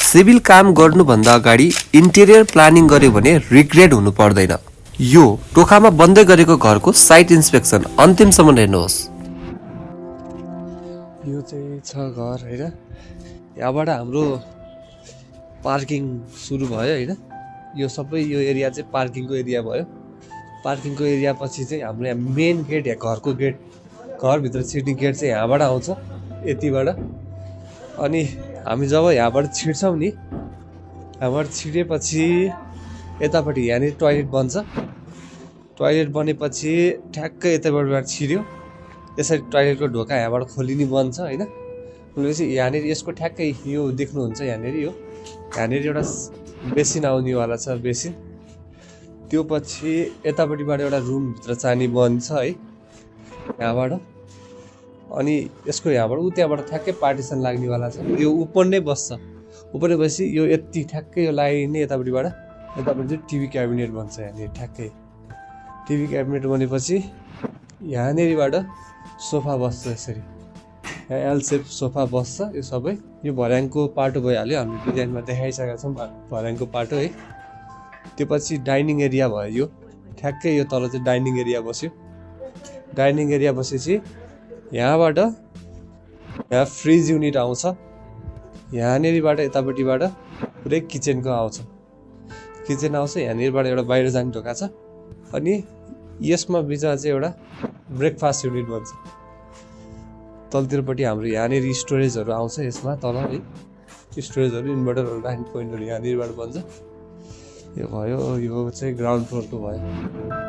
Civil काम गर्नुभन्दा अगाडि इन्टेरियर प्लानिङ गर्यो भने रिग्रेट हुनु पर्दैन। यो टोखामा बन्दै गरेको घरको साइट इन्स्पेक्सन अन्तिमसम्म हेर्नुहोस्। यो चाहिँ छ घर होइन, यहाँबाट हाम्रो पार्किङ सुरु भयो होइन। यो सबै यो एरिया चाहिँ पार्किङको एरिया भयो। पार्किङको एरिया पछि चाहिँ हाम्रो यहाँ मेन गेट या घरको गेट, घरभित्र छिर्ने गेट चाहिँ यहाँबाट आउँछ, यतिबाट। अनि हामी जब यहाँबाट छिर्छौँ नि, यहाँबाट छिरेपछि यतापट्टि यहाँनिर टोयलेट बन्छ। टोयलेट बनेपछि ठ्याक्कै यताबाट छिर्यो, यसरी टोयलेटको ढोका यहाँबाट खोलिने बन्छ होइन। खोलेपछि यहाँनिर यसको ठ्याक्कै यो देख्नुहुन्छ, यहाँनिर यहाँनिर एउटा बेसिन आउनेवाला छ, बेसिन। त्यो पछि यतापट्टिबाट एउटा रुमभित्र जाने बन्छ है यहाँबाट। अनि यसको यहाँबाट त्यहाँबाट ठ्याक्कै पार्टिसन लाग्नेवाला छ। यो उपर नै बस्छ, उपर बसी यो यति ठ्याक्कै यो लाइन नै यतापट्टिबाट चाहिँ टिभी क्याबिनेट बन्छ यहाँनिर ठ्याक्कै। टिभी क्याबिनेट बनेपछि यहाँनिरबाट सोफा बस्छ, यसरी यहाँ एल सेप सोफा बस्छ। यो सबै यो भर्याङको पाटो भइहाल्यो, हामीले डिजाइनमा देखाइसकेका छौँ भर्याङको पाटो है। त्यो पछि डाइनिङ एरिया भयो, यो ठ्याक्कै यो तल चाहिँ डाइनिङ एरिया बस्यो। डाइनिङ एरिया बसेपछि यहाँबाट यहाँ फ्रिज युनिट आउँछ, यहाँनिरबाट यतापट्टिबाट पुरै किचनको आउँछ, किचन आउँछ। यहाँनिरबाट एउटा बाहिर जाने ढोका छ। अनि यसमा बिचमा चाहिँ एउटा ब्रेकफास्ट युनिट बन्छ। तलतिरपट्टि हाम्रो यहाँनिर स्टोरेजहरू आउँछ, यसमा तल है स्टोरेजहरू, इन्भर्टरहरू राख्ने पोइन्टहरू यहाँनिरबाट बन्छ। यो भयो, यो चाहिँ ग्राउन्ड फ्लोरको भयो।